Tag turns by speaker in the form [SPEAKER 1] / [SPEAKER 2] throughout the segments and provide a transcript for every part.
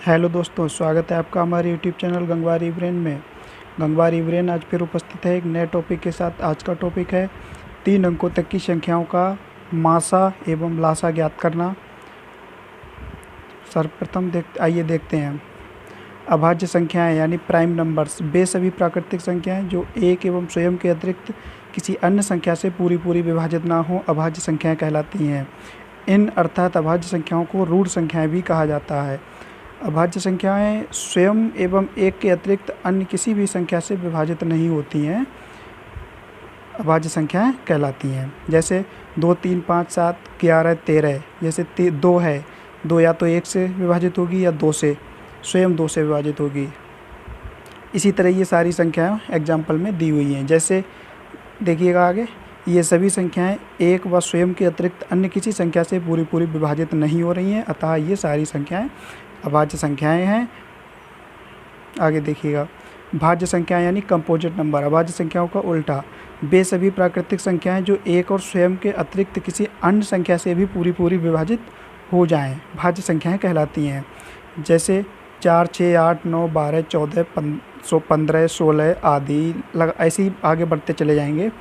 [SPEAKER 1] Hello दोस्तों, स्वागत है आपका हमारे यूट्यूब चैनल गंगवारी ब्रेन में। गंगवारी ब्रेन आज फिर उपस्थित है एक नए टॉपिक के साथ। आज का टॉपिक है 3 अंकों तक की संख्याओं का मासा एवं लासा ज्ञात करना। सर्वप्रथम आइए देखते हैं। अभाज्य संख्याएं यानी प्राइम नंबर्स वे सभी प्राकृतिक संख्याएं जो एक एवं स्वयं के अतिरिक्त किसी अन्य संख्या से पूरी विभाजित ना हो अभाज्य संख्याएं कहलाती हैं। इन अर्थात अभाज्य संख्याओं को रूढ़ संख्याएं भी कहा जाता है। अभाज्य संख्याएं स्वयं एवं एक के अतिरिक्त अन्य किसी भी संख्या से विभाजित नहीं होती हैं, अभाज्य संख्याएं कहलाती हैं। जैसे 2, 3, 5, 7, 11, 13। जैसे 2 है, 2 या तो 1 से विभाजित होगी या 2 से, स्वयं 2 से विभाजित होगी। इसी तरह ये सारी संख्याएं एग्जाम्पल में दी हुई हैं। जैसे देखिएगा आगे, ये सभी संख्याएं एक व स्वयं के अतिरिक्त अन्य किसी संख्या से पूरी विभाजित नहीं हो रही हैं, अतः ये सारी संख्याएं अभाज्य संख्याएं हैं। आगे देखिएगा, भाज्य संख्याएं यानी कंपोजिट नंबर अभाज्य संख्याओं का उल्टा वे सभी प्राकृतिक संख्याएं जो एक और स्वयं के अतिरिक्त किसी अन्य संख्या से भी पूरी विभाजित हो जाएं, भाज्य संख्याएं कहलाती हैं। जैसे 4, 6, 8, 9, 12, 14, 15, 16 आदि ऐसे ही आगे बढ़ते चले जाएंगे।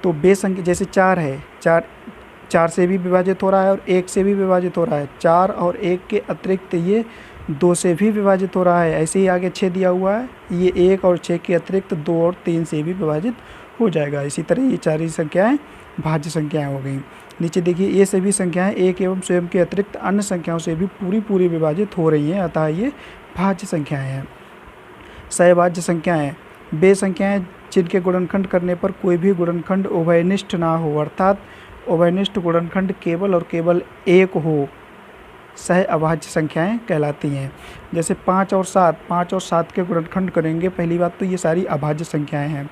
[SPEAKER 1] तो बे संख्या जैसे 4 है, 4 से भी विभाजित हो रहा है और 1 से भी विभाजित हो रहा है। 4 और 1 के अतिरिक्त ये 2 से भी विभाजित हो रहा है। ऐसे ही आगे 6 दिया हुआ है, ये 1 और 6 के अतिरिक्त 2 और 3 से भी विभाजित हो जाएगा। इसी तरह ये सारी संख्याएं भाज्य संख्याएं हो गई। नीचे देखिए, ये सभी संख्याएं एक एवं स्वयं के अतिरिक्त अन्य संख्याओं से भी पूरी विभाजित हो रही हैं, अतः ये भाज्य संख्याएं हैं। सहभाज्य संख्याएं वे संख्याएं जिनके गुणनखंड करने पर कोई भी गुणनखंड उभयनिष्ठ ना हो, अर्थात उभयनिष्ठ गुणनखंड केवल और केवल एक हो, सह अभाज्य संख्याएं कहलाती हैं। जैसे 5 और 7 के गुणनखंड करेंगे। पहली बात तो ये सारी अभाज्य संख्याएं हैं,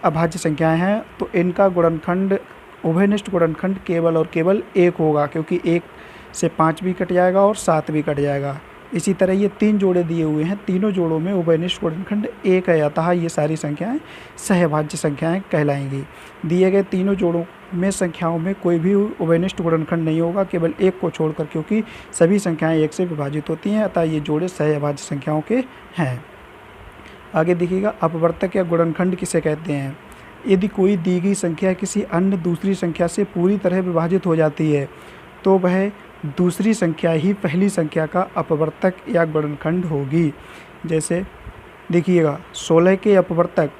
[SPEAKER 1] अभाज्य संख्याएं हैं, तो इनका गुणनखंड उभयनिष्ठ गुणनखंड केवल और केवल एक होगा, क्योंकि 1 से 5 भी कट जाएगा और 7 भी कट जाएगा। इसी तरह ये 3 जोड़े दिए हुए हैं, तीनों जोड़ों में उभयनिष्ठ गुणनखंड एक है, अतः ये सारी संख्याएं सहभाज्य संख्याएं कहलाएंगी। दिए गए तीनों जोड़ों में संख्याओं में कोई भी उभयनिष्ठ गुणनखंड नहीं होगा, केवल एक को छोड़कर, क्योंकि सभी संख्याएं एक से विभाजित होती हैं, अतः ये जोड़े सहभाज्य संख्याओं के हैं। आगे देखिएगा, अपवर्तक या गुणनखंड किसे कहते हैं। यदि कोई दी गई संख्या किसी अन्य दूसरी संख्या से पूरी तरह विभाजित हो जाती है तो वह दूसरी संख्या ही पहली संख्या का अपवर्तक या गुणनखंड होगी। जैसे देखिएगा, 16 के अपवर्तक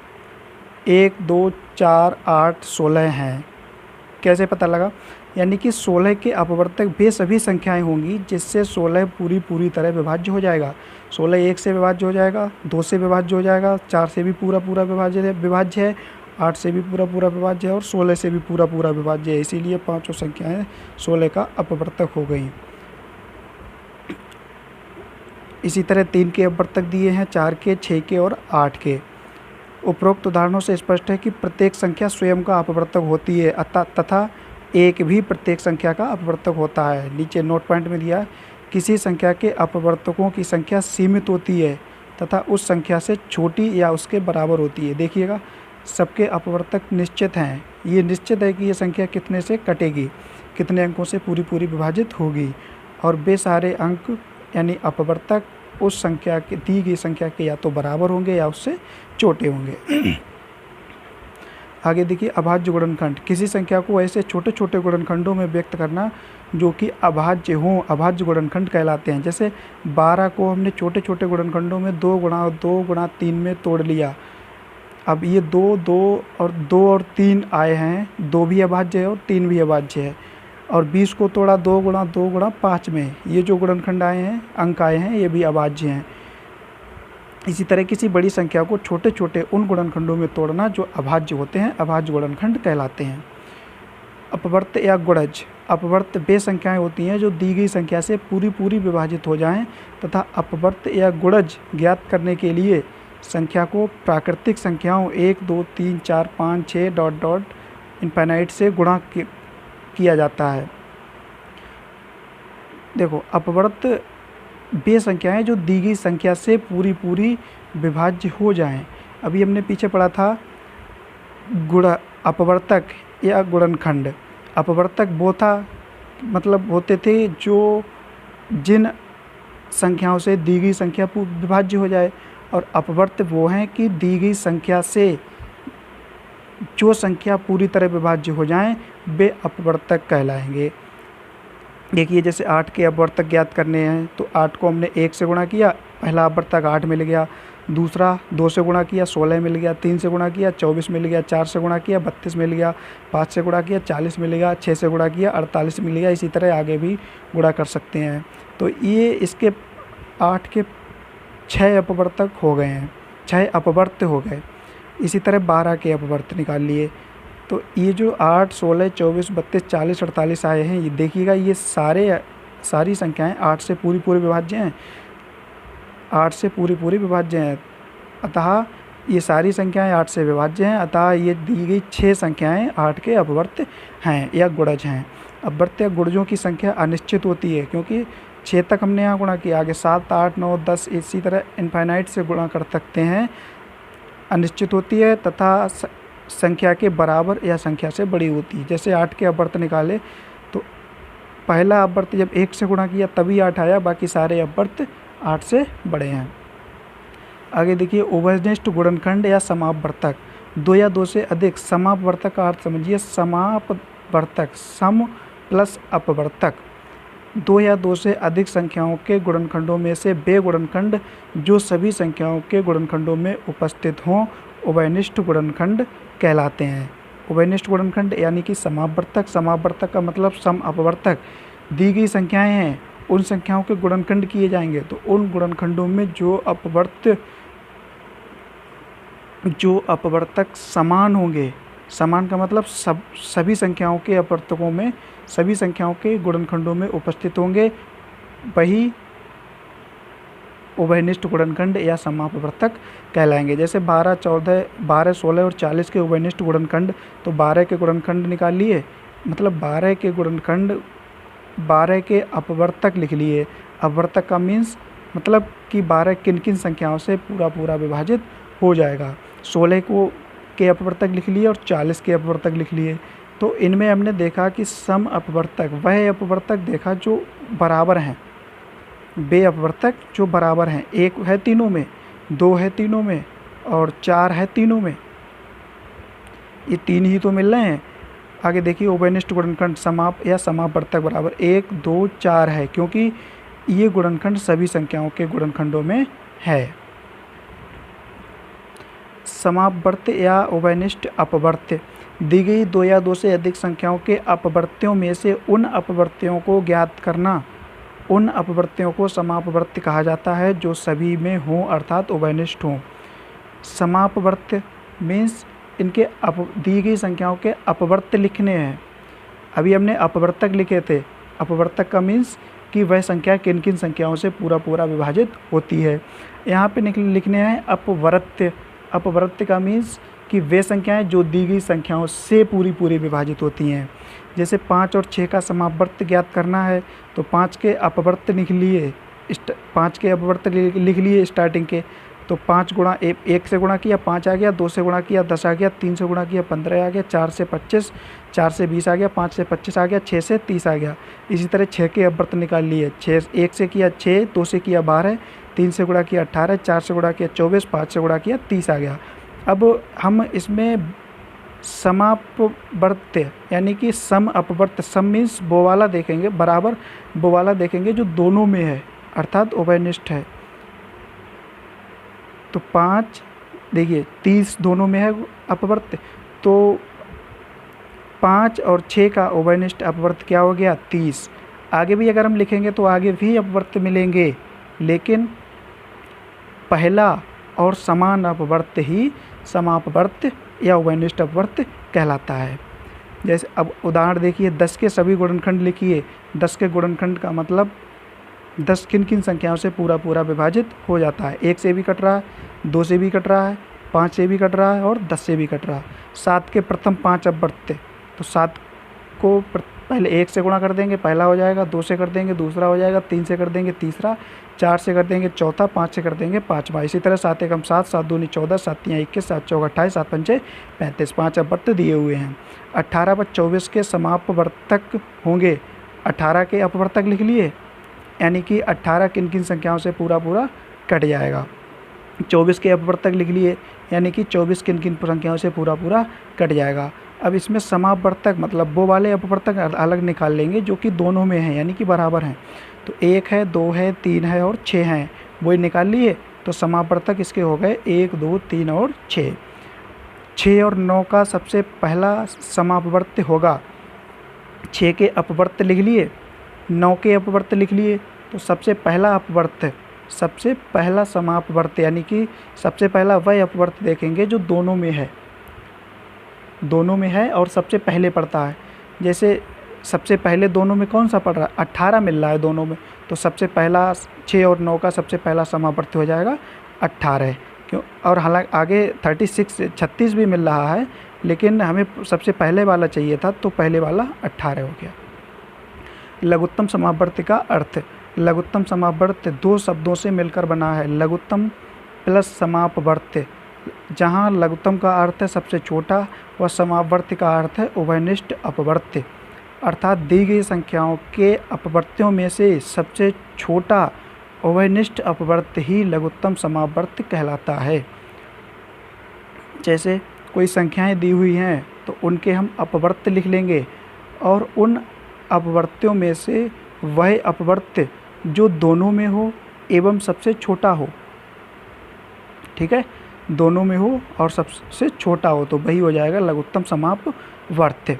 [SPEAKER 1] 1, 2, 4, 8, 16 हैं। कैसे पता लगा? यानी कि 16 के अपवर्तक वे सभी संख्याएं होंगी जिससे 16 पूरी तरह विभाज्य हो जाएगा। 16 1 से विभाज्य हो जाएगा, 2 से विभाज्य हो जाएगा, 4 से भी पूरा विभाज्य है, 8 से भी पूरा विभाज्य है और 16 से भी पूरा विभाज्य है। इसीलिए पांचों संख्याएं 16 का अपवर्तक हो गई। इसी तरह 3 के अपवर्तक दिए हैं, 4 के, 6 के और 8 के। उपरोक्त उदाहरणों से स्पष्ट है कि प्रत्येक संख्या स्वयं का अपवर्तक होती है तथा एक भी प्रत्येक संख्या का अपवर्तक होता है। नीचे नोट पॉइंट में दिया, किसी संख्या के अपवर्तकों की संख्या सीमित होती है तथा उस संख्या से छोटी या उसके बराबर होती है। देखिएगा, सबके अपवर्तक निश्चित हैं। ये निश्चित है कि ये संख्या कितने से कटेगी, कितने अंकों से पूरी विभाजित होगी, और वे सारे अंक यानी अपवर्तक उस संख्या की दी गई संख्या के या तो बराबर होंगे या उससे छोटे होंगे। आगे देखिए, अभाज्य गुणनखंड किसी संख्या को ऐसे छोटे गुणनखंडों में व्यक्त करना जो कि अभाज्य हों, अभाज्य गुणनखंड कहलाते हैं। जैसे 12 को हमने छोटे गुणनखंडों में 2 गुणा 2 गुणा 3 में तोड़ लिया। अब ये 2 और 3 आए हैं, 2 भी अभाज्य है और 3 भी अभाज्य है। और 20 को तोड़ा 2 गुणा 5 में, ये जो गुणनखंड आए हैं, अंक आए हैं, ये भी अभाज्य हैं। इसी तरह किसी बड़ी संख्या को छोटे उन गुणनखंडों में तोड़ना जो अभाज्य होते हैं, अभाज्य गुणनखंड कहलाते हैं। अपवर्त या गुणज अपवर्त वे संख्याएं होती हैं जो दी गई संख्या से पूरी विभाजित हो जाएं तथा अपवर्त या गुणज ज्ञात करने के लिए संख्या को प्राकृतिक संख्याओं 1, 2, 3, 4, 5, 6 ... इनफाइनाइट से गुणा किया जाता है। देखो, अपवर्त वे संख्याएं जो दी गई संख्या से पूरी विभाज्य हो जाएं। अभी हमने पीछे पढ़ा था अपवर्तक या गुणनखंड। अपवर्तक वो था, मतलब होते थे जो जिन संख्याओं से दी गई संख्या विभाज्य हो जाए। और अपवर्त वो हैं कि दी गई संख्या से जो संख्या पूरी तरह विभाज्य हो जाएं वे अपवर्तक कहलाएंगे। देखिए जैसे 8 के अपवर्तक ज्ञात करने हैं तो 8 को हमने 1 से गुणा किया, पहला अपवर्तक 8 मिल गया, दूसरा 2 से गुणा किया 16 मिल गया, 3 से गुणा किया 24 मिल गया, 4 से गुणा किया 32 मिल गया, 5 से गुणा किया 40 मिलेगा, 6 से गुणा किया 48 मिल गया। इसी तरह आगे भी गुणा कर सकते हैं। तो ये इसके 8 के 6 अपवर्तक हो गए हैं, 6 अपवर्त हो गए। इसी तरह 12 के अपवर्त निकाल लिए। तो ये जो 8, 16, 24, 32, 40, 48 आए हैं, ये देखिएगा ये सारी संख्याएं 8 से पूरी विभाज्य हैं, 8 से पूरी विभाज्य हैं। अतः ये सारी संख्याएं 8 से विभाज्य हैं। अतः ये दी गई 6 संख्याएं 8 के अपवर्त हैं या गुणज हैं। अपवर्त या गुणजों की संख्या अनिश्चित होती है क्योंकि 6 तक हमने यहाँ गुणा किया, आगे 7, 8, 9, 10 इसी तरह इनफाइनाइट से गुणा कर सकते हैं। अनिश्चित होती है तथा संख्या के बराबर या संख्या से बड़ी होती है। जैसे 8 के अपवर्त निकाले तो पहला अपवर्त जब 1 से गुणा किया तभी 8 आया, बाकी सारे अपवर्त 8 से बड़े हैं। आगे देखिए उभयनिष्ठ गुणनखंड या समापवर्तक। 2 या 2 से अधिक समापवर्तक का अर्थ समझिए। समापवर्तक सम प्लस अपवर्तक 2 या 2 से अधिक संख्याओं के गुणनखंडों में से वे गुणनखंड जो सभी संख्याओं के गुणनखंडों में उपस्थित हों उभयनिष्ठ गुणनखंड कहलाते हैं। उभयनिष्ठ गुणनखंड यानी कि समापवर्तक, समापवर्तक का मतलब सम अपवर्तक। दी गई संख्याएं हैं, उन संख्याओं के गुणनखंड किए जाएंगे तो उन गुणनखंडों में जो अपवर्तक समान होंगे, समान का मतलब सभी संख्याओं के अपवर्तकों में सभी संख्याओं के गुणनखंडों में उपस्थित होंगे, वही उभयनिष्ठ गुणनखंड या समापवर्तक कहलाएंगे। जैसे 12, 14, 12, 16 और 40 के उभयनिष्ठ गुणनखंड, तो 12 के गुणनखंड निकाल लिए, मतलब 12 के गुणनखंड 12 के अपवर्तक लिख लिए। अपवर्तक का मीन्स मतलब कि 12 किन किन संख्याओं से पूरा विभाजित हो जाएगा। 16 के अपवर्तक लिख लिए और 40 के अपवर्तक लिख लिए। तो इनमें हमने देखा कि सम अपवर्तक वह अपवर्तक देखा जो बराबर हैं, वे अपवर्तक जो बराबर हैं। 1 है तीनों में, 2 है तीनों में और 4 है तीनों में, ये 3 ही तो मिल रहे हैं। आगे देखिए उभयनिष्ठ गुणनखंड समाप या समापवर्तक बराबर 1, 2, 4 है क्योंकि ये गुणनखंड सभी संख्याओं के गुणनखंडों में है। समापवर्त या उभयनिष्ठ अपवर्त्य। दी गई 2 या 2 से अधिक संख्याओं के अपवर्त्यों में से उन अपवर्त्यों को ज्ञात करना। उन अपवर्त्यों को समापवर्त्य कहा जाता है जो सभी में हों अर्थात उभयनिष्ठ हों। समापवर्त्य मीन्स इनके दी गई संख्याओं के अपवर्त्य लिखने हैं। अभी हमने अपवर्तक लिखे थे। अपवर्तक का मीन्स कि वह संख्या किन किन संख्याओं से पूरा विभाजित होती है। यहाँ पे लिखने हैं अपवर्त्य। अपवर्त्य का मीन्स कि वे संख्याएं जो दी गई संख्याओं से पूरी विभाजित होती हैं। जैसे 5 और 6 का समापवर्त्य ज्ञात करना है तो 5 के अपवर्त्य लिख लिए, 5 के अपवर्त्य लिख लिए स्टार्टिंग के। तो 5 गुणा 1 से गुणा किया 5 आ गया, 2 से गुणा किया 10 आ गया, 3 से गुणा किया 15 आ गया, 4 से 25, 4 से 20 आ गया, 5 से 25 आ गया, 6 से 30 आ गया। इसी तरह 6 के अपवर्त्य निकाल लिए। 1 से किया 6, 2 से किया 12, 3 से गुणा किया 18, 4 से गुणा किया 24, 5 से गुणा किया 30 आ गया। अब हम इसमें समापवर्त्य यानी कि सम अपवर्त्य, सम मीन्स वो वाला देखेंगे, बराबर वो वाला देखेंगे जो दोनों में है अर्थात उभयनिष्ठ है। तो 5 देखिए 30 दोनों में है अपवर्त्य, तो 5 और 6 का उभयनिष्ठ अपवर्त्य क्या हो गया 30। आगे भी अगर हम लिखेंगे तो आगे भी अपवर्त्य मिलेंगे, लेकिन पहला और समान अपवर्त्य ही समापवर्त्य या उभयनिष्ठ अपवर्त्य कहलाता है। जैसे अब उदाहरण देखिए 10 के सभी गुणनखंड लिखिए। 10 के गुणनखंड का मतलब 10 किन किन संख्याओं से पूरा विभाजित हो जाता है। 1 से भी कट रहा है, 2 से भी कट रहा है, 5 से भी कट रहा है और 10 से भी कट रहा है। 7 के प्रथम 5 अपवर्त्य, तो 7 को पहले 1 से गुणा कर देंगे, पहला हो जाएगा, 2 से कर देंगे दूसरा हो जाएगा, 3 से कर देंगे तीसरा, 4 से कर देंगे चौथा, 5 से कर देंगे पाँचवा। इसी तरह 7 एकम 7, 7 दूनी 14, 7 तियाँ 21, 7 चौक 28, 7 पंचे 35, 5 अपवर्त्य दिए हुए हैं। 18 पर 24 के समापवर्तक होंगे। 18 के अपवर्तक लिख लिए, यानी कि 18 किन किन संख्याओं से पूरा पूरा कट जाएगा। 24 के अपवर्तक लिख लिए, यानी कि 24 किन किन संख्याओं से पूरा पूरा कट जाएगा। अब इसमें समापवर्तक मतलब वो वाले अपवर्तक अलग निकाल लेंगे जो कि दोनों में हैं, यानी कि बराबर हैं। तो 1 है, 2 है, 3 है और 6 हैं, वही निकाल लिए। तो समापवर्तक इसके हो गए 1, 2, 3 और 6। 6 और 9 का सबसे पहला समापवर्त्य होगा। 6 के अपवर्त्य लिख लिए, 9 के अपवर्त्य लिख लिए। तो सबसे पहला अपवर्त्य, सबसे पहला समापवर्त्य यानी कि सबसे पहला वह अपवर्त्य देखेंगे जो दोनों में है, दोनों में है और सबसे पहले पड़ता है। जैसे सबसे पहले दोनों में कौन सा पड़ रहा है, 18 मिल रहा है दोनों में, तो सबसे पहला 6 और 9 का सबसे पहला समापवर्त्य हो जाएगा 18। क्यों, और हालांकि आगे 36 भी मिल रहा है, लेकिन हमें सबसे पहले वाला चाहिए था, तो पहले वाला 18 हो गया। लघुत्तम समापवर्त्य का अर्थ, लघुत्तम समापवर्त्य दो शब्दों से मिलकर बना है, लघुत्तम प्लस समापवर्त्य। जहाँ लघुत्तम का अर्थ है सबसे छोटा व समापवर्त्य का अर्थ है उभयनिष्ठ अपवर्त्य, अर्थात दी गई संख्याओं के अपवर्त्यों में से सबसे छोटा उभयनिष्ठ अपवर्त्य ही लघुत्तम समापवर्त्य कहलाता है। जैसे कोई संख्याएं दी हुई हैं तो उनके हम अपवर्त्य लिख लेंगे, और उन अपवर्त्यों में से वह अपवर्त्य जो दोनों में हो एवं सबसे छोटा हो, ठीक है, दोनों में हो और सबसे छोटा हो, तो वही हो जाएगा लघुत्तम समापवर्त्य।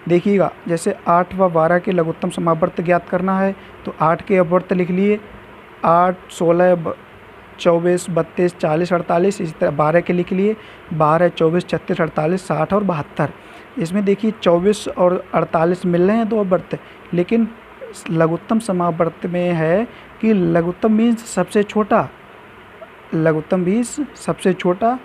[SPEAKER 1] देखिएगा, जैसे 8 व 12 के लघुत्तम समापवर्त्य ज्ञात करना है, तो 8 के अपवर्त्य लिख लिए, 8, 16, 24, 32, 40, 48। इसी तरह 12 के लिख लिए, 12, 24, 36, 48, 60 और 72। इसमें देखिए 24 और 48 मिल रहे हैं दो अपवर्त्य, लेकिन लघुत्तम समापवर्त्य में है कि लघुत्तम मीन्स सबसे छोटा, लघुत्तम मीन्स सबसे छोटा,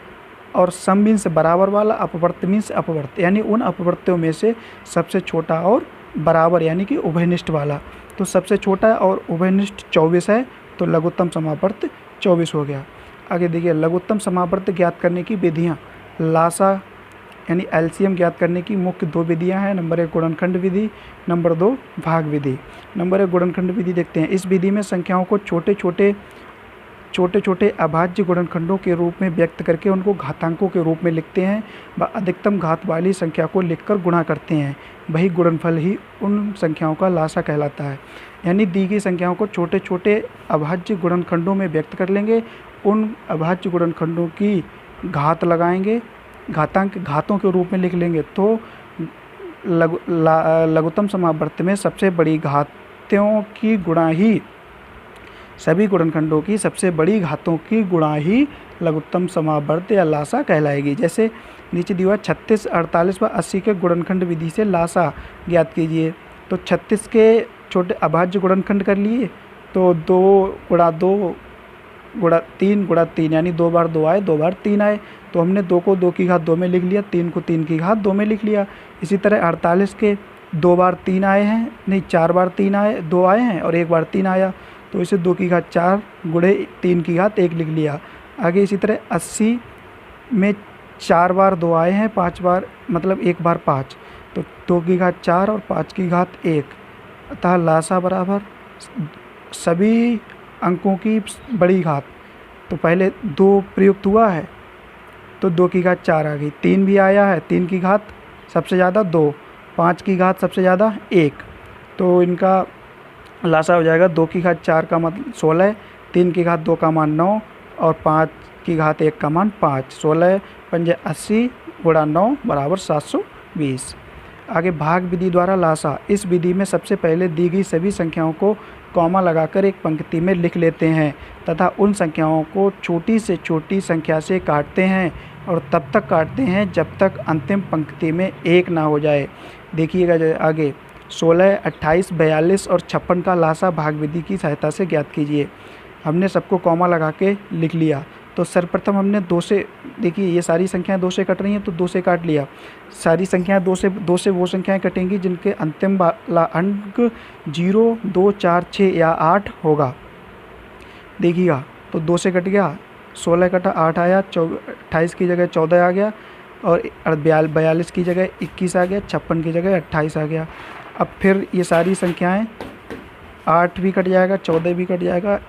[SPEAKER 1] और सम मीन्स बराबर वाला, अपवर्त्य मीन्स अपवर्त्य, यानी उन अपवर्त्यों में से सबसे छोटा और बराबर यानी कि उभयनिष्ठ वाला। तो सबसे छोटा और उभयनिष्ठ 24 है, तो लघुत्तम समापवर्त्य 24 हो गया। आगे देखिए, लघुत्तम समापवर्त्य ज्ञात करने की विधियाँ। लासा यानी एलसीएम ज्ञात करने की मुख्य दो विधियां हैं। नंबर 1 गुणनखंड विधि, नंबर 2 भाग विधि। नंबर 1 गुणनखंड विधि देखते हैं। इस विधि में संख्याओं को छोटे छोटे अभाज्य गुणनखंडों के रूप में व्यक्त करके उनको घातांकों के रूप में लिखते हैं व अधिकतम घात वाली संख्या को लिखकर गुणा करते हैं। वही गुणनफल ही उन संख्याओं का लासा कहलाता है। यानी दी गई संख्याओं को छोटे छोटे अभाज्य गुणनखंडों में व्यक्त कर लेंगे, उन अभाज्य गुणनखंडों की घात लगाएंगे, घातांक घातों के रूप में लिख लेंगे, तो लघुत्तम समापवर्त्य में सबसे बड़ी घातों की गुणा ही, सभी गुणनखंडों की सबसे बड़ी घातों की गुणा ही लघुत्तम समापवर्त्य या लासा कहलाएगी। जैसे नीचे दिया 36, 48 व 80 के गुणनखंड विधि से लासा ज्ञात कीजिए। तो 36 के छोटे अभाज्य गुणनखंड कर लिए, तो 2 गुणा 2 गुणा 3 गुणा 3, यानी 2 बार 2 आए, 2 बार 3 आए, तो हमने 2 को 2 की घात 2 में लिख लिया, 3 को 3 की घात 2 में लिख लिया। इसी तरह 48 के 2 बार 3 आए हैं, नहीं 4 बार 3 आए, 2 आए हैं और 1 बार 3 आया, तो इसे 2 की घात 4 गुणे 3 की घात 1 लिख लिया। आगे इसी तरह 80 में 4 बार 2 आए हैं, 5 बार मतलब 1 बार 5, तो 2 की घात 4 और 5 की घात 1, अतः लासा बराबर सभी अंकों की बड़ी घात। तो पहले 2 प्रयुक्त हुआ है तो 2 की घात 4 आ गई, 3 भी आया है, 3 की घात सबसे ज़्यादा 2, 5 की घात सबसे ज़्यादा 1, तो इनका लासा हो जाएगा 2 की घात 4 का मतलब 16, 3 की घात 2 का मान 9 और 5 की घात 1 का मान 5। 16 पंजे 80 गुणा 9 बराबर 720। आगे भाग विधि द्वारा लासा। इस विधि में सबसे पहले दी गई सभी संख्याओं को कॉमा लगाकर एक पंक्ति में लिख लेते हैं तथा उन संख्याओं को छोटी से छोटी संख्या से काटते हैं और तब तक काटते हैं जब तक अंतिम पंक्ति में 1 ना हो जाए। देखिएगा आगे 16, 28, 42 और 56 का लासा भाग विधि की सहायता से ज्ञात कीजिए। हमने सबको कॉमा लगा के लिख लिया, तो सर्वप्रथम हमने 2 से, देखिए ये सारी संख्याएं 2 से कट रही हैं तो 2 से काट लिया। सारी संख्याएं 2 से वो संख्याएं कटेंगी जिनके अंतिम वाला अंक 0, 2, 4, 6 या 8 होगा। देखिएगा, तो 2 से कट गया, 16 कटा 8 आया, 28 की जगह 14 आ गया और 42 की जगह 21 आ गया, 56 की जगह 28 आ गया। अब फिर ये सारी संख्याएं 8 भी कट जाएगा, 14 भी कट जाएगा,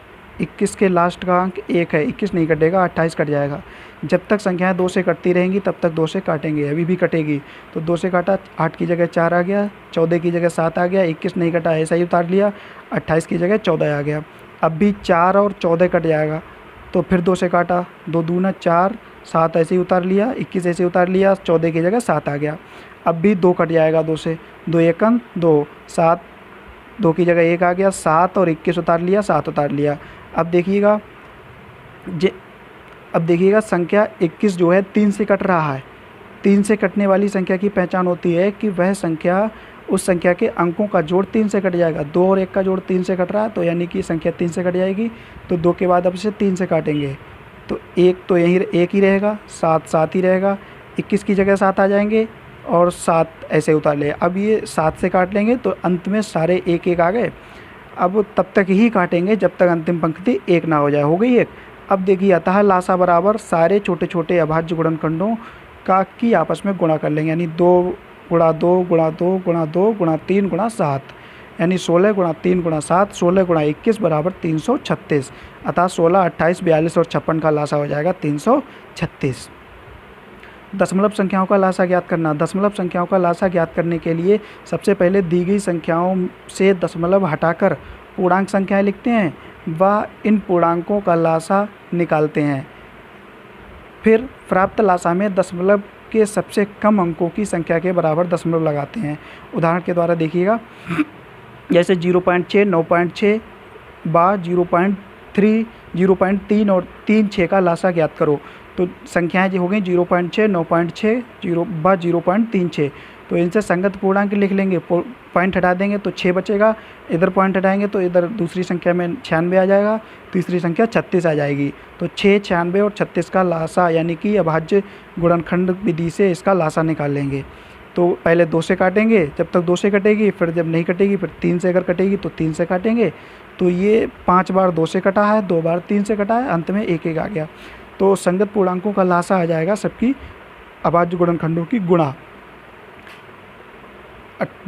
[SPEAKER 1] 21 के लास्ट का अंक 1 है, 21 नहीं कटेगा, 28 कट जाएगा। जब तक संख्याएं 2 से कटती रहेंगी तब तक 2 से काटेंगे, अभी भी कटेगी। तो 2 से काटा, 8 की जगह 4 आ गया, 14 की जगह 7 आ गया, 21 नहीं कटा, ऐसा ही उतार लिया, 28 की जगह 14 आ गया। अब भी 4 और 14 कट जाएगा, तो फिर 2 से काटा, 2 दूना 4, 7 ऐसे ही उतार लिया, 21 ऐसे उतार लिया, 14 की जगह 7 आ गया। अब भी 2 कट जाएगा 2 से, 2 एकम 2, 7, 2 की जगह 1 आ गया, 7 और 21 उतार लिया, 7 उतार लिया। अब देखिएगा संख्या 21 जो है 3 से कट रहा है। 3 से कटने वाली संख्या की पहचान होती है कि वह संख्या, उस संख्या के अंकों का जोड़ 3 से कट जाएगा। 2 और 1 का जोड़ 3 से कट रहा है, तो यानी कि संख्या 3 से कट जाएगी। तो 2 के बाद अब इसे 3 से काटेंगे, तो 1 तो यहीं 1 ही रहेगा, 7 7 ही रहेगा, 21 की जगह 7 आ जाएंगे और 7 ऐसे उतार ले। अब ये 7 से काट लेंगे तो अंत में सारे 1 1 आ गए। अब तब तक ही काटेंगे जब तक अंतिम पंक्ति 1 ना हो जाए, हो गई 1। अब देखिए, अतः लासा बराबर सारे छोटे छोटे अभाज्य गुणनखंडों का की आपस में गुणा कर लेंगे, यानी 2 गुणा 2 गुणा 2 गुणा 2 गुणा 3 गुणा 7, यानी 16 गुणा 3 गुणा 7, 16 गुणा 21 बराबर 336। अतः 16, 28, 42 और 56 का लासा हो जाएगा 336। दशमलव संख्याओं का लासा ज्ञात करना। दशमलव संख्याओं का लासा ज्ञात करने के लिए सबसे पहले दी गई संख्याओं से दशमलव हटाकर पूर्णांक संख्याएं लिखते हैं व इन पूर्णांकों का लासा निकालते हैं। फिर प्राप्त लासा में दशमलव के सबसे कम अंकों की संख्या के बराबर दशमलव लगाते हैं। उदाहरण के द्वारा देखिएगा, जैसे 0.6, 9.6 बा 0.3, 0.3 और 3.6 का लासा ज्ञात करो। तो संख्याएं जो हो गई 0.6, 9.6, 0.36। तो इनसे संगत पूर्णांक लिख लेंगे, पॉइंट हटा देंगे तो 6 बचेगा, इधर पॉइंट हटाएंगे तो इधर दूसरी संख्या में 96 आ जाएगा, तीसरी संख्या 36 आ जाएगी। तो 6, 96 और 36 का लासा, यानी कि अभाज्य गुणनखंड विधि से इसका लासा निकाल लेंगे। तो पहले 2 से काटेंगे, जब तक 2 से कटेगी, फिर जब नहीं कटेगी फिर 3 से अगर कटेगी तो 3 से काटेंगे। तो ये 5 बार 2 से कटा है, 2 बार 3 से कटा है, अंत में 1 1 आ गया। तो संगत पूर्णांकों का लासा आ जाएगा सबकी अभाज्य गुणनखंडों की गुणा।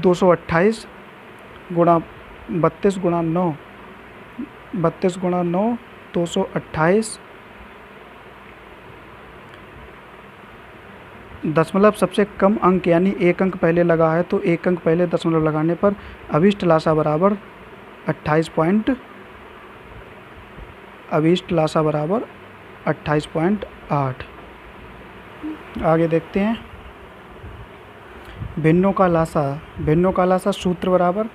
[SPEAKER 1] 228 गुणा 32 गुणा 9, 32 गुणा 9, 228। दशमलव सबसे कम अंक यानी 1 अंक पहले लगा है, तो 1 अंक पहले दशमलव लगाने पर अभीष्ट लासा बराबर 28.8। आगे देखते हैं भिन्नों का लासा। भिन्नों का लासा सूत्र बराबर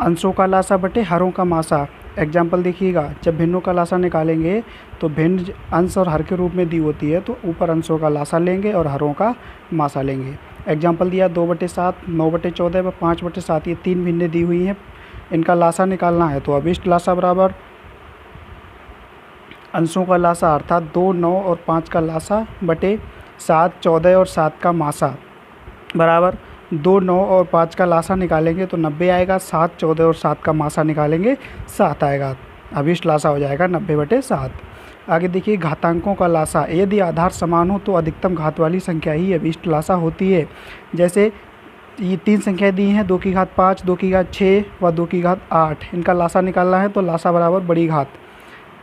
[SPEAKER 1] अंशों का लासा बटे हरों का मासा। एग्जाम्पल देखिएगा, जब भिन्नों का लासा निकालेंगे तो भिन्न अंश और हर के रूप में दी होती है, तो ऊपर अंशों का लासा लेंगे और हरों का मासा लेंगे। एग्जाम्पल दिया 2/7, 9/14 व 5/7, ये 3 भिन्नें दी हुई हैं, इनका लासा निकालना है। तो अभिष्ट लासा बराबर अंशों का लासा अर्थात 2, 9 और 5 का लासा बटे 7, 14 और 7 का मासा बराबर 2, 9 और 5 का लासा निकालेंगे तो 90 आएगा, 7, 14 और 7 का मासा निकालेंगे 7 आएगा। अभिष्ट लासा हो जाएगा 90/7। आगे देखिए घातांकों का लासा। यदि आधार समान हो तो अधिकतम घात वाली संख्या ही अभिष्ट लासा होती है। जैसे ये 3 संख्याएं दी हैं, 2 की घात 5, 2 की घात 6 व 2 की घात 8। इनका लासा निकालना है तो लासा बराबर बड़ी घात,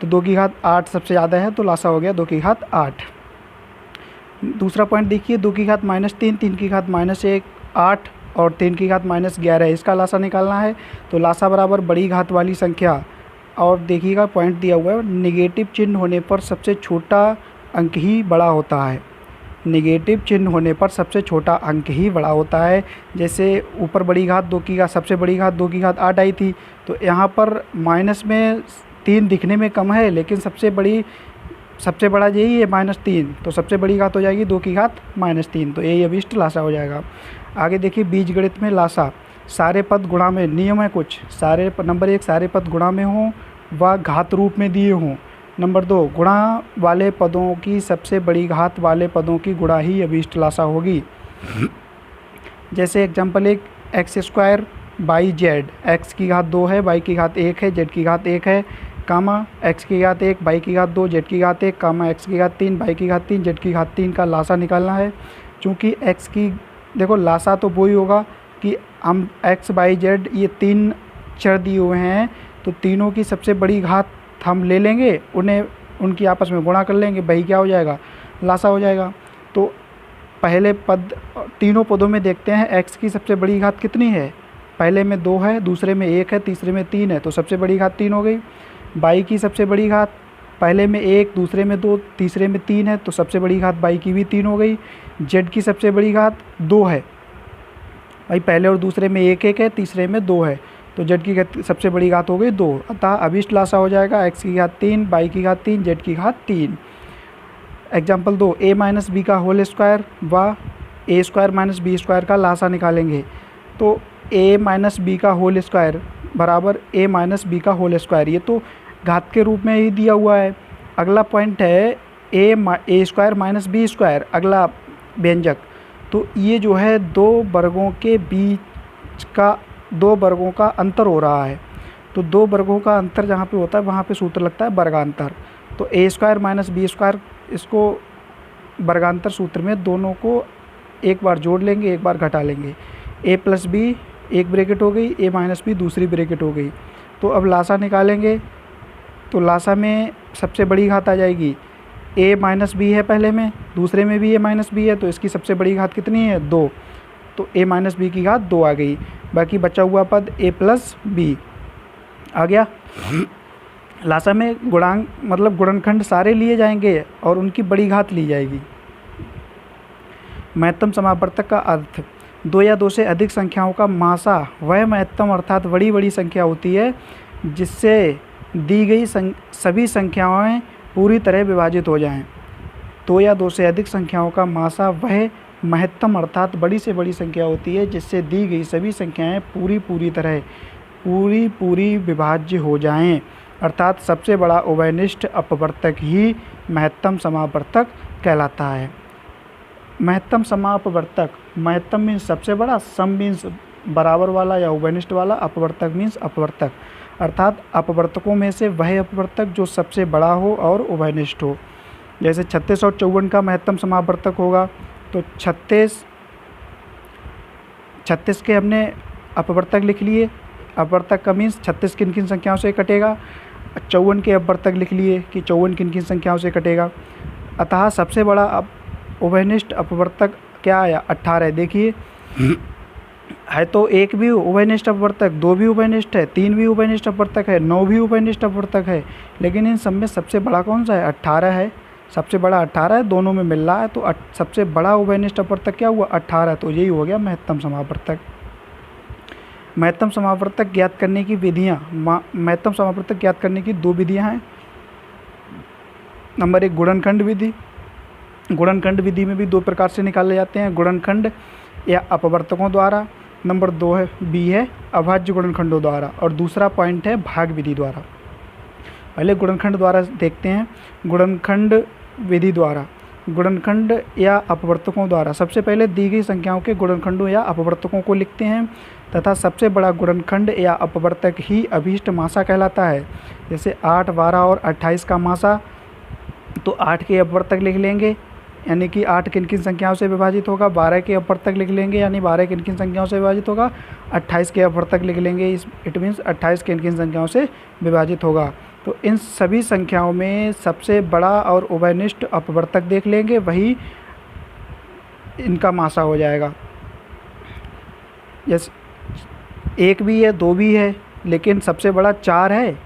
[SPEAKER 1] तो 2 की घात 8 सबसे ज़्यादा है तो लासा हो गया 2 की घात 8। दूसरा पॉइंट देखिए, 2 की घात -3, 3 की घात -1, 8 और 3 की घात -11, इसका लासा निकालना है तो लासा बराबर बड़ी घात वाली संख्या। और देखिएगा पॉइंट दिया हुआ है, निगेटिव चिन्ह होने पर सबसे छोटा अंक ही बड़ा होता है। निगेटिव चिन्ह होने पर सबसे छोटा अंक ही बड़ा होता है। जैसे ऊपर बड़ी घात 2 की घात, सबसे बड़ी घात 2 की घात 8 आई थी, तो यहाँ पर माइनस में 3 दिखने में कम है, लेकिन सबसे बड़ा यही है -3, तो सबसे बड़ी घात हो जाएगी 2 की घात -3, तो यही अभिष्ट लासा हो जाएगा। आगे देखिए बीजगणित में लासा। सारे पद गुणा में नियम है कुछ, सारे नंबर 1 सारे पद गुणा में हों व घात रूप में दिए हों। नंबर 2 गुणा वाले पदों की सबसे बड़ी घात वाले पदों की गुणा ही अभिष्ट लासा होगी। जैसे example 1, x² by Z, x की घात 2 है, y की घात 1 है, z की घात 1 है, कामा x की घात 1, y की घात 2, z की घात 1, कामा x की घात 3, y की घात 3, z की घात 3 का लासा निकालना है। चूँकि x की देखो लासा तो वही होगा कि हम x बाई जेड ये 3 चर दिए हुए हैं तो तीनों की सबसे बड़ी घात हम ले लेंगे, उन्हें उनकी आपस में गुणा कर लेंगे, वही क्या हो जाएगा, लासा हो जाएगा। तो पहले पद, तीनों पदों में देखते हैं x की सबसे बड़ी घात कितनी है। पहले में 2 है, दूसरे में 1 है, तीसरे में 3 है, तो सबसे बड़ी घात 3 हो गई। y की सबसे बड़ी घात पहले में 1, दूसरे में 2, तीसरे में 3 है, तो सबसे बड़ी घात y की भी 3 हो गई। z की सबसे बड़ी घात 2 है, भाई पहले और दूसरे में 1 1 है, तीसरे में 2 है, तो z की सबसे बड़ी घात हो गई 2। अतः अभिष्ट लासा हो जाएगा x की घात 3, y की घात 3, z की घात 3। एग्जाम्पल 2, a माइनस बी का होल स्क्वायर व a square minus b square का लासा निकालेंगे। तो a माइनस बी का होल स्क्वायर बराबर a माइनस बी का होल स्क्वायर, ये तो घात के रूप में ही दिया हुआ है। अगला पॉइंट है a square minus b square, अगला व्यंजक। तो ये जो है दो वर्गों के बीच का, दो वर्गों का अंतर हो रहा है। तो दो वर्गों का अंतर जहाँ पे होता है वहाँ पे सूत्र लगता है वर्गांतर। तो a square minus b square, इसको वर्गांतर सूत्र में दोनों को एक बार जोड़ लेंगे, एक बार घटा लेंगे। a प्लस बी एक ब्रैकेट हो गई, a माइनस बी दूसरी ब्रैकेट हो गई। तो अब लासा निकालेंगे, तो लासा में सबसे बड़ी घात आ जाएगी a माइनस बी है, पहले में, दूसरे में भी a माइनस बी है, तो इसकी सबसे बड़ी घात कितनी है, 2। तो a माइनस बी की घात 2 आ गई। बाकी बचा हुआ पद a प्लस बी आ गया। लासा में गुणांक मतलब गुणनखंड सारे लिए जाएंगे और उनकी बड़ी घात ली जाएगी। महत्तम समापवर्तक का अर्थ, 2 या 2 से अधिक संख्याओं का मासा वह महत्तम अर्थात बड़ी बड़ी संख्या होती है जिससे दी गई सभी संख्याएं पूरी तरह विभाजित हो जाएं। 2 या 2 से अधिक संख्याओं का मासा वह महत्तम अर्थात बड़ी से बड़ी संख्या होती है जिससे दी गई सभी संख्याएं पूरी विभाज्य हो जाएं, अर्थात सबसे बड़ा उभयनिष्ठ अपवर्तक ही महत्तम समापवर्तक कहलाता है। महत्तम समापवर्तक, महत्तम मीन्स सबसे बड़ा, सम मीन्स बराबर वाला या उभयनिष्ठ वाला, अपवर्तक मीन्स अपवर्तक, अर्थात अपवर्तकों में से वह अपवर्तक जो सबसे बड़ा हो और उभयनिष्ठ हो। जैसे 36 और 54 का महत्तम समापवर्तक होगा, तो 36 के हमने अपवर्तक लिख लिए। अपवर्तक का मीन्स 36 किन किन संख्याओं से कटेगा, 54 के अपवर्तक लिख लिए कि 54 किन किन संख्याओं से कटेगा। अतः सबसे बड़ा उभयनिष्ठ अपवर्तक क्या आया, 18। देखिए है तो एक भी उभयनिष्ठ अपवर्तक, 2 भी उभयनिष्ठ है, 3 भी उभयनिष्ठ अपवर्तक है, 9 भी उभयनिष्ठ अपवर्तक है, लेकिन इन सब में सबसे बड़ा कौन सा है, 18 है। सबसे बड़ा 18 है, दोनों में मिल रहा है, तो सबसे बड़ा उभयनिष्ठ अपवर्तक क्या हुआ, 18। तो यही हो गया महत्तम समापवर्तक। महत्तम समापवर्तक ज्ञात करने की विधियाँ, महत्तम समापवर्तक ज्ञात करने की 2 विधियाँ हैं। नंबर 1 गुणनखंड विधि। गुणनखंड विधि में भी 2 प्रकार से निकाले जाते हैं, गुणनखंड या अपवर्तकों द्वारा। नंबर 2 है बी है अभाज्य गुणनखंडों द्वारा, और दूसरा पॉइंट है भाग विधि द्वारा। पहले गुणनखंड द्वारा देखते हैं। गुणनखंड विधि द्वारा, गुणनखंड या अपवर्तकों द्वारा सबसे पहले दी गई संख्याओं के गुणनखंडों या अपवर्तकों को लिखते हैं तथा सबसे बड़ा गुणनखंड या अपवर्तक ही अभीष्ट मासा कहलाता है। जैसे 8, 12 और 28 का मासा, तो 8 के अपवर्तक लिख लेंगे, यानी कि 8 किन किन संख्याओं से विभाजित होगा। 12 के अपवर्तक लिख लेंगे, यानी 12 किन किन संख्याओं से विभाजित होगा। 28 के अपवर्तक लिख लेंगे, इट मीन्स 28 किन किन संख्याओं से विभाजित होगा। तो इन सभी संख्याओं में सबसे बड़ा और उभयनिष्ठ अपवर्तक देख लेंगे, वही इनका मासा हो जाएगा। यस, 1 भी है, 2 भी है, लेकिन सबसे बड़ा 4 है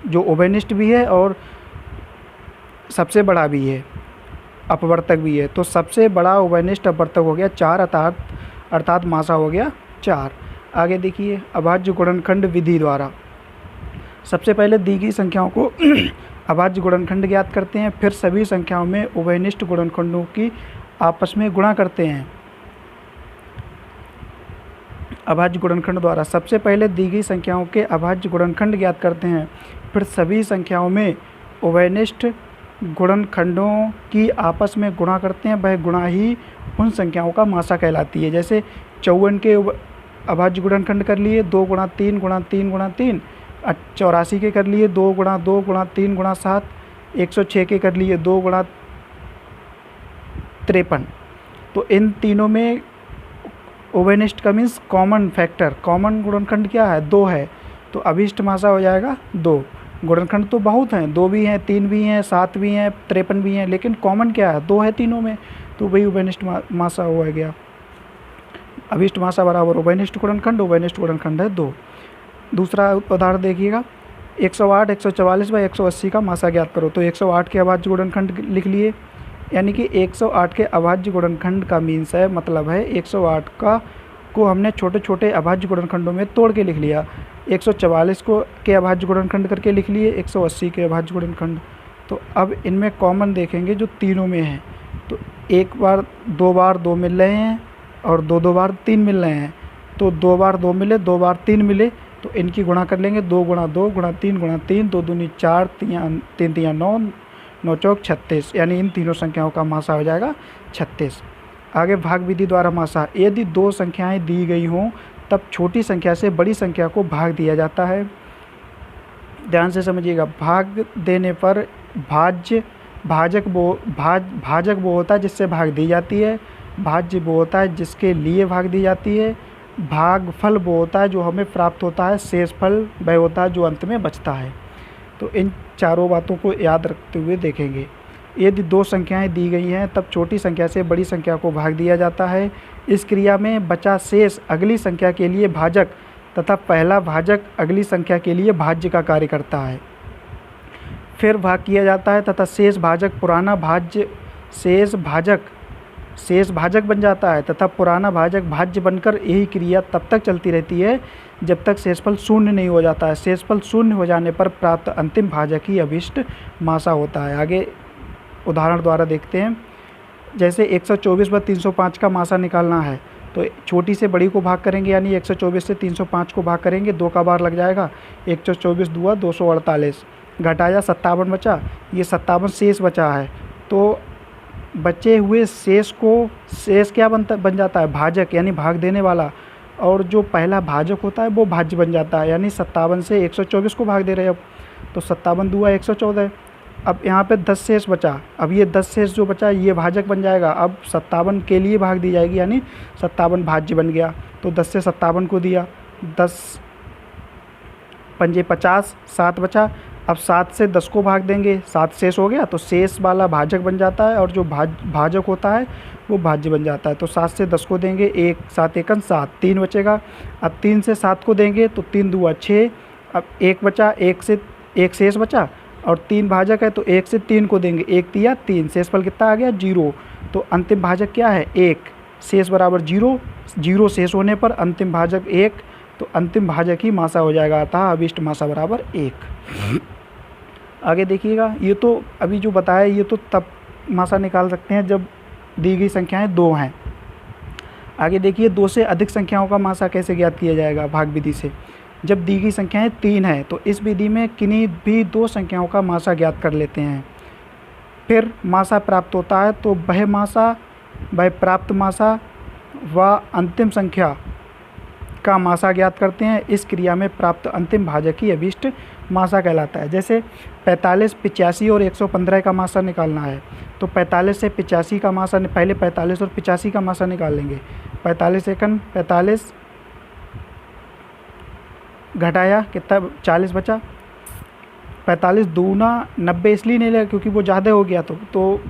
[SPEAKER 1] जो उभयनिष्ठ भी है और सबसे बड़ा भी है, अपवर्तक भी है। तो सबसे बड़ा उभयनिष्ठ अपवर्तक हो गया 4, अर्थात मासा हो गया 4। आगे देखिए अभाज्य गुणनखंड विधि द्वारा सबसे पहले दी गई संख्याओं को अभाज्य गुणनखंड ज्ञात करते हैं, फिर सभी संख्याओं में उभयनिष्ठ गुणनखंडों की आपस में गुणा करते हैं। अभाज्य गुणनखंड द्वारा सबसे पहले दी गई संख्याओं के अभाज्य गुणनखंड ज्ञात करते हैं, फिर सभी संख्याओं में उभयनिष्ठ गुणनखंडों की आपस में गुणा करते हैं, वह गुणा ही उन संख्याओं का मासा कहलाती है। जैसे 54 के अभाज्य गुणनखंड कर लिए 2 गुणा 3 गुणा 3 गुणा 3, 84 के कर लिए 2 गुणा 2 गुणा 3 गुणा 7, 106 के कर लिए 2 गुणा 53। तो इन तीनों में उभयनिष्ठ का मीन्स कॉमन फैक्टर, कॉमन गुणनखंड क्या है, 2 है। तो अभीष्ट मासा हो जाएगा 2। गुणनखंड तो बहुत हैं, 2 भी हैं, 3 भी हैं, 7 भी हैं, 53 भी हैं, लेकिन कॉमन क्या है, 2 है तीनों में, तो वही उभयनिष्ठ मासा हुआ गया। अभीष्ट मासा बराबर उभयनिष्ठ गुणनखंड, उभयनिष्ठ गुणनखंड है 2। दूसरा उदाहरण देखिएगा, 108, 144 व 180 का मासा ज्ञात करो। तो 108 के अभाज्य गुणनखंड लिख लिए, यानी कि 108 के अभाज्य गुणनखंड का मीन्स है, मतलब है 108 को हमने छोटे छोटे अभाज्य गुणनखंडों में तोड़ के लिख लिया। 144 को के अभाज्य गुणनखंड करके लिख लिए, 180 के अभाज्य गुणनखंड। तो अब इनमें कॉमन देखेंगे जो तीनों में हैं, तो एक बार 2 मिल रहे हैं और 2 बार 3 मिल रहे हैं। तो 2 बार 2 मिले, 2 बार 3 मिले, तो इनकी गुणा कर लेंगे, 2 गुणा 2 गुणा 3 गुणा 3, 2 दूनी 4, 3 तियाँ 9, 9 चौक 36, यानी इन तीनों संख्याओं का मासा हो जाएगा 36। आगे भाग विधि द्वारा मासा, यदि 2 संख्याएं दी गई हों तब छोटी संख्या से बड़ी संख्या को भाग दिया जाता है। ध्यान से समझिएगा, भाग देने पर भाजक वो होता है जिससे भाग दी जाती है, भाज्य वो होता है जिसके लिए भाग दी जाती है, भागफल वो होता है जो हमें प्राप्त होता है, शेष फल वह होता है जो अंत में बचता है। तो इन चारों बातों को याद रखते हुए देखेंगे। यदि 2 संख्याएं दी गई हैं तब छोटी संख्या से बड़ी संख्या को भाग दिया जाता है। इस क्रिया में बचा शेष अगली संख्या के लिए भाजक तथा पहला भाजक अगली संख्या के लिए भाज्य का कार्य करता है। फिर भाग किया जाता है तथा शेष भाजक पुराना भाज्य शेष भाजक बन जाता है तथा पुराना भाजक भाज्य बनकर यही क्रिया तब तक चलती रहती है जब तक शेषफल शून्य नहीं हो जाता है। शेषफल शून्य हो जाने पर प्राप्त अंतिम भाजक ही अभीष्ट मासा होता है। आगे उदाहरण द्वारा देखते हैं। जैसे 124 व 305 का मासा निकालना है, तो छोटी से बड़ी को भाग करेंगे, यानी 124 से 305 को भाग करेंगे, 2 का बार लग जाएगा, 124 दूआ 248, घटाया 57 बचा, ये 57 शेष बचा है। तो बचे हुए शेष क्या बन जाता है, भाजक, यानी भाग देने वाला, और जो पहला भाजक होता है वो भाज्य बन जाता है, यानी 57 से 124 को भाग दे रहे हैं अब, तो 57 दूआ 114। अब यहाँ पे 10 शेष बचा, अब ये 10 शेष जो बचा ये भाजक बन जाएगा, अब 57 के लिए भाग दी जाएगी, यानी 57 भाज्य बन गया। तो 10 से 57 को दिया, 10 पंजे 50, 7 बचा, अब 7 से 10 को भाग देंगे, 7 शेष हो गया, तो शेष वाला भाजक बन जाता है और जो भाजक होता है वो भाज्य बन जाता है। तो 7 से 10 को देंगे, 1 7 एकन 7, 3 बचेगा। अब 3 से 7 को देंगे तो 3 दूआ 6, अब 1 बचा, 1 से 1 शेष बचा और 3 भाजक है, तो 1 से 3 को देंगे, 1 तिया 3, शेषफल कितना आ गया 0। तो अंतिम भाजक क्या है 1, शेष बराबर 0, 0 शेष होने पर अंतिम भाजक 1, तो अंतिम भाजक ही मासा हो जाएगा, अतः अभीष्ट मासा बराबर 1। आगे देखिएगा, ये तो अभी जो बताया ये तो तब मासा निकाल सकते हैं जब दी गई संख्याएं 2 हैं। आगे देखिए 2 से अधिक संख्याओं का मासा कैसे ज्ञात किया जाएगा भाग विधि से। जब दी गई संख्याएं 3 हैं तो इस विधि में किन्हीं भी 2 संख्याओं का मासा ज्ञात कर लेते हैं, फिर मासा प्राप्त होता है, तो वह प्राप्त मासा व अंतिम संख्या का मासा ज्ञात करते हैं। इस क्रिया में प्राप्त अंतिम भाजक ही अभीष्ट मासा कहलाता है। जैसे 45, 85 और 115 का मासा निकालना है, तो 45 से 85 का मासा, पहले 45 और 85 का मासा निकाल लेंगे। 45 एकन 45, घटाया कितना 40 बचा, 45 दूना 90 इसलिए नहीं लिया क्योंकि वो ज़्यादा हो गया, तो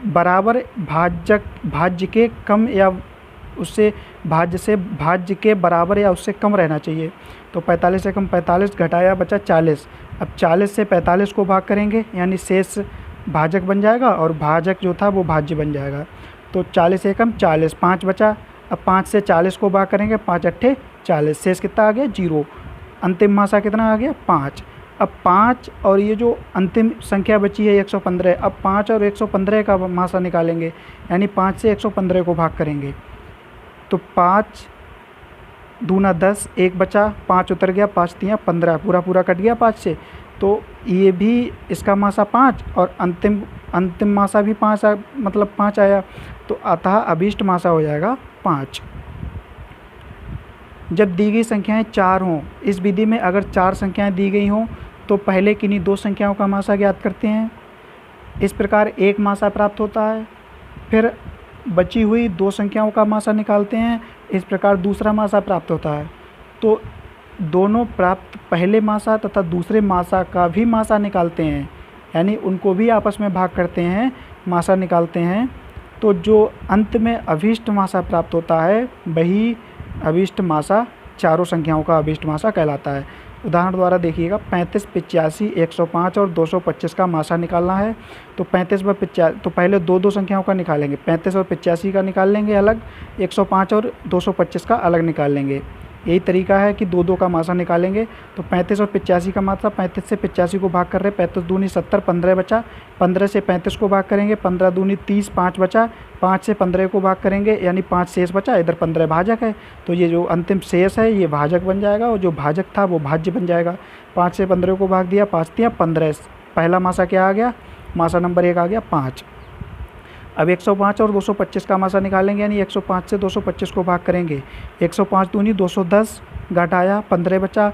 [SPEAKER 1] बराबर भाज्य के कम या उससे भाज्य के बराबर या उससे कम रहना चाहिए। तो 45 से कम 45, घटाया बचा 40। अब 40 से 45 को भाग करेंगे, यानी शेष भाजक बन जाएगा और भाजक जो था वो भाज्य बन जाएगा। तो 40 से कम 40, 5 बचा। अब 5 से 40 को भाग करेंगे, 5 अट्ठे 40, शेष कितना आ गया 0। अंतिम मासा कितना आ गया 5। अब 5 और ये जो अंतिम संख्या बची है 115, अब 5 और 115 का मासा निकालेंगे, यानी 5 से 115 को भाग करेंगे। तो 5 दूना 10, 1 बचा, 5 उतर गया, 5 तियाँ 15, पूरा कट गया 5 से। तो ये भी इसका मासा 5 और अंतिम मासा भी 5 मतलब 5 आया, तो अतः अभीष्ट मासा हो जाएगा 5। जब दी गई संख्याएं 4 हों, इस विधि में अगर 4 संख्याएं दी गई हों तो पहले किन्हीं 2 संख्याओं का मासा ज्ञात करते हैं। इस प्रकार 1 मासा प्राप्त होता है, फिर बची हुई 2 संख्याओं का मासा निकालते हैं, इस प्रकार दूसरा मासा प्राप्त होता है। तो दोनों प्राप्त पहले मासा तथा दूसरे मासा का भी मासा निकालते हैं, यानी उनको भी आपस में भाग करते हैं, मासा निकालते हैं, तो जो अंत में अभीष्ट मासा प्राप्त होता है वही अभीष्ट मासा चारों संख्याओं का अभीष्ट मासा कहलाता है। उदाहरण द्वारा देखिएगा, 35, 85, 105 और 225 का मासा निकालना है। तो 35 व 85, तो पहले दो दो संख्याओं का निकालेंगे, 35 और 85 का निकाल लेंगे अलग, 105 और 225 का अलग निकाल लेंगे। यही तरीका है कि दो दो का मासा निकालेंगे। तो 35 और 85 का मासा, 35 से 85 को भाग कर रहे, 35 दूनी 70, 15 बचा, 15 से 35 को भाग करेंगे, 15 दूनी 30, 5 बचा, 5 से 15 को भाग करेंगे, यानी 5 शेष बचा, इधर 15 भाजक है, तो ये जो अंतिम शेष है ये भाजक बन जाएगा और जो भाजक था वो भाज्य बन जाएगा। 5 से 15 को भाग दिया, 5 दिया 15, पहला मासा क्या आ गया, मासा नंबर 1 आ गया 5। अब 105 और 225 का मासा निकालेंगे, यानी 105 से 225 को भाग करेंगे, 105 दूनी 210, घटाया 15 बचा,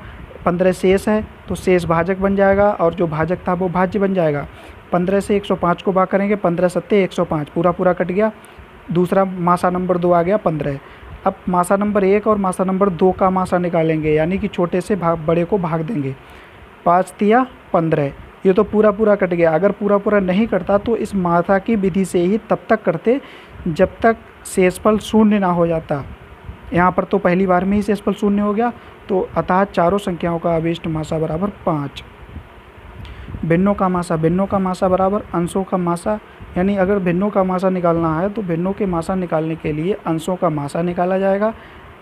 [SPEAKER 1] 15 शेष है तो शेष भाजक बन जाएगा और जो भाजक था वो भाज्य बन जाएगा। 15 से 105 को भाग करेंगे, 15 सत्ते 105, पूरा पूरा कट गया। दूसरा मासा नंबर 2 आ गया 15। अब मासा नंबर 1 और मासा नंबर 2 का मासा निकालेंगे, यानी कि छोटे से बड़े को भाग देंगे। 5 तिया 15, ये तो पूरा पूरा कट गया। अगर पूरा पूरा नहीं कटता तो इस मासा की विधि से ही तब तक करते जब तक शेषफल शून्य ना हो जाता। यहाँ पर तो पहली बार में ही शेषफल शून्य हो गया, तो अतः चारों संख्याओं का अभीष्ट मासा बराबर 5। भिन्नों का मासा, भिन्नों का मासा बराबर अंशों का मासा, यानी अगर भिन्नों का मासा निकालना है तो भिन्नों के मासा निकालने के लिए अंशों का मासा निकाला जाएगा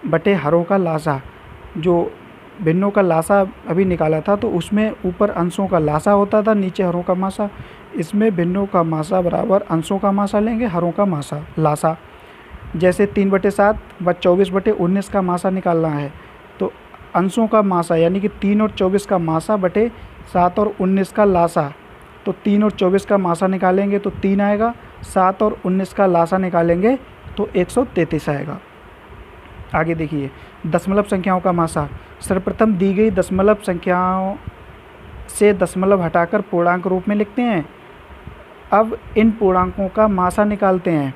[SPEAKER 1] बटे हरों का लासा। जो भिन्नों का लासा अभी निकाला था तो उसमें ऊपर अंशों का लासा होता था, नीचे हरों का मासा। इसमें भिन्नों का मासा बराबर अंशों का मासा लेंगे, हरों का मासा लासा। जैसे 3/7 व 24/19 का मासा निकालना है तो अंशों का मासा यानी कि 3 और 24 का मासा बटे 7 और 19 का लासा। तो 3 और 24 का मासा निकालेंगे तो 3 आएगा, 7 और 19 का लासा निकालेंगे तो 133 आएगा। आगे देखिए, दशमलव संख्याओं का मासा। सर्वप्रथम दी गई दशमलव संख्याओं से दशमलव हटाकर पूर्णांक रूप में लिखते हैं। अब इन पूर्णांकों का मासा निकालते हैं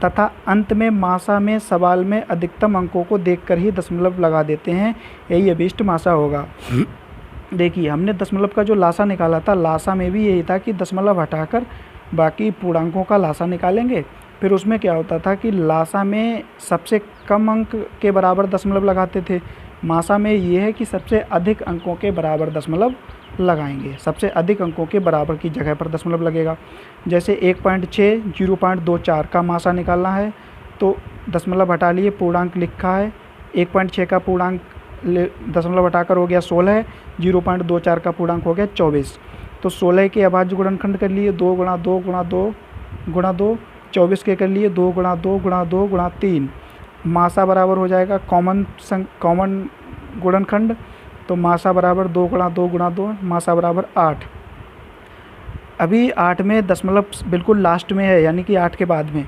[SPEAKER 1] तथा अंत में मासा में सवाल में अधिकतम अंकों को देखकर ही दशमलव लगा देते हैं, यही अभीष्ट मासा होगा। देखिए, हमने दशमलव का जो लासा निकाला था, लासा में भी यही था कि दशमलव हटाकर बाकी पूर्णांकों का लासा निकालेंगे। फिर उसमें क्या होता था कि लासा में सबसे कम अंक के बराबर दशमलव लगाते थे, मासा में ये है कि सबसे अधिक अंकों के बराबर दशमलव लगाएंगे, सबसे अधिक अंकों के बराबर की जगह पर दशमलव लगेगा। जैसे 1.6 0.24 का मासा निकालना है तो दशमलव हटा लिए, पूर्णांक लिखा है, 1.6 का पूर्णांक दशमलव हटाकर हो गया 16, 0.24 का पूर्णांक हो गया 24। तो 16 के अभाज्य गुणनखंड कर लिए 2 गुणा 2 गुणा 2 गुणा 2, 24 के कर लिए 2 गुणा 2 गुणा 2 गुणा 3। मासा बराबर हो जाएगा कॉमन गुणनखंड, तो मासा बराबर 2 गुणा 2 गुणा 2, मासा बराबर 8। अभी 8 में दशमलव बिल्कुल लास्ट में है, यानी कि 8 के बाद में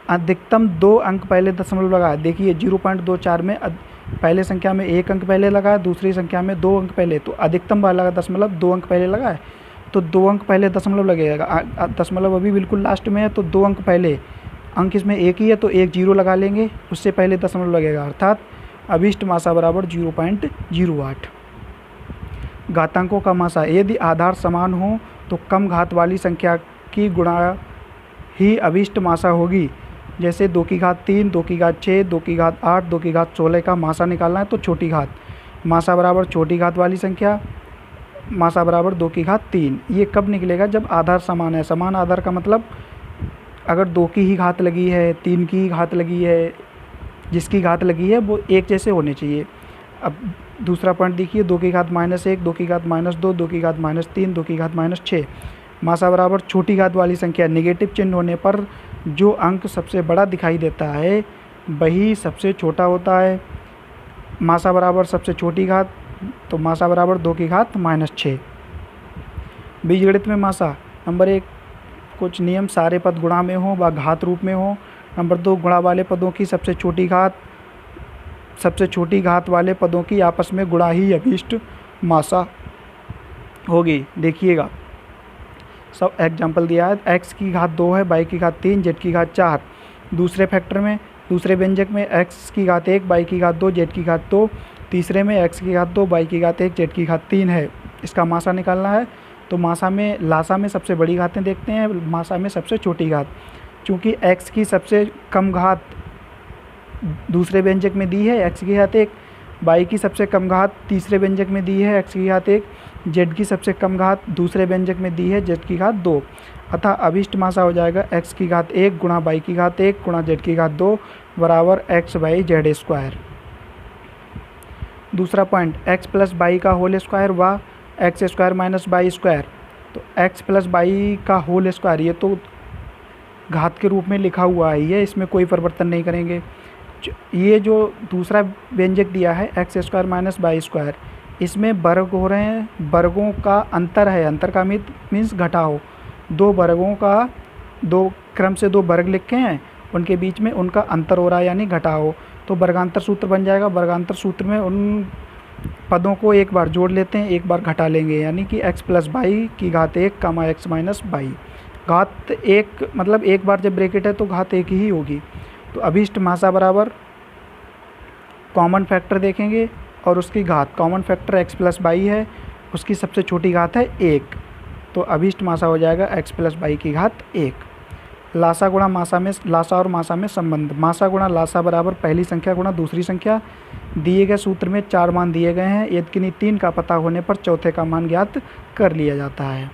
[SPEAKER 1] अधिकतम 2 अंक पहले दशमलव लगाया। देखिए 0.24 में पहले संख्या में 1 अंक पहले लगाया, दूसरी संख्या में 2 अंक पहले, तो अधिकतम वाला दशमलव 2 अंक पहले लगाए तो 2 अंक पहले दशमलव लगेगा। दशमलव अभी बिल्कुल लास्ट में है तो 2 अंक पहले, अंक इसमें 1 ही है तो 1 0 लगा लेंगे, उससे पहले दशमलव लगेगा, अर्थात अभीष्ट मासा बराबर 0.08। घातांकों का मासा। यदि आधार समान हो तो कम घात वाली संख्या की गुणा ही अभीष्ट मासा होगी। जैसे 2 की घात 3, 2 की घात 6, 2 की घात 8, 2 की घात 16 का मासा निकालना है तो छोटी घात, मासा बराबर छोटी घात वाली संख्या, मासा बराबर 2 की घात 3। ये कब निकलेगा? जब आधार समान है। समान आधार का मतलब अगर 2 की ही घात लगी है, 3 की ही घात लगी है, जिसकी घात लगी है वो एक जैसे होने चाहिए। अब दूसरा पॉइंट देखिए, 2 की घात -1, 2 की घात -2, 2 की घात -3, 2 की घात -6। मासा बराबर छोटी घात वाली संख्या, नेगेटिव चिन्ह होने पर जो अंक सबसे बड़ा दिखाई देता है वही सबसे छोटा होता है। मासा बराबर सबसे छोटी घात, तो मासा बराबर 2 की घात -6। बीजगणित में मासा। नंबर 1, कुछ नियम सारे पद गुणा में हो व घात रूप में हो। नंबर 2, गुणा वाले पदों की सबसे छोटी घात वाले पदों की आपस में गुणा ही अभीष्ट मासा होगी। देखिएगा, सब एग्जाम्पल दिया है। x की घात 2 है, y की घात 3, z की घात 4। दूसरे फैक्टर में, दूसरे व्यंजक में x की घात 1, y की घात 2, z की घात 2, तीसरे में x की घात 2, y की घात 1, z की घात 3 है। इसका मासा निकालना है, तो लासा में सबसे बड़ी घातें देखते हैं, मासा में सबसे छोटी घात। चूँकि x की सबसे कम घात दूसरे व्यंजक में दी है, x की घात 1, y की सबसे कम घात तीसरे व्यंजक में दी है, x की घात 1, z की सबसे कम घात दूसरे व्यंजक में दी है, z की घात 2। अतः अभिष्ट मासा हो जाएगा x की घात 1 गुणा y की घात 1 गुणा z की घात 2 बराबर x बाई जेड स्क्वायर। दूसरा पॉइंट, x प्लस वाई का होल स्क्वायर व x square minus y square. तो x प्लस वाई का होल स्क्वायर ये तो घात के रूप में लिखा हुआ है, ये इसमें कोई परिवर्तन नहीं करेंगे। ये जो दूसरा व्यंजक दिया है x square minus y square, इसमें वर्ग हो रहे हैं, वर्गों का अंतर है, अंतर का मीन्स घटाओ। दो वर्गों का दो क्रम से दो वर्ग लिखे हैं, उनके बीच में उनका अंतर हो रहा है यानी घटाओ। तो वर्गांतर सूत्र बन जाएगा। वर्गांतर सूत्र में उन पदों को एक बार जोड़ लेते हैं, एक बार घटा लेंगे, यानी कि x प्लस वाई की घात 1 कामा एक्स माइनस वाई। घात 1 मतलब एक बार जब ब्रैकेट है तो घात 1 ही होगी। तो अभिष्ट मासा बराबर कॉमन फैक्टर देखेंगे और उसकी घात, common factor x plus y है, उसकी सबसे छोटी घात है 1, तो अभिष्ट मासा हो जाएगा x प्लस वाई की घात 1। लासा गुणा मासा में, लासा और मासा में संबंध, मासा गुणा लासा बराबर पहली संख्या गुणा दूसरी संख्या। दिए गए सूत्र में 4 मान दिए गए हैं, यदि किन्हीं 3 का पता होने पर चौथे का मान ज्ञात कर लिया जाता है।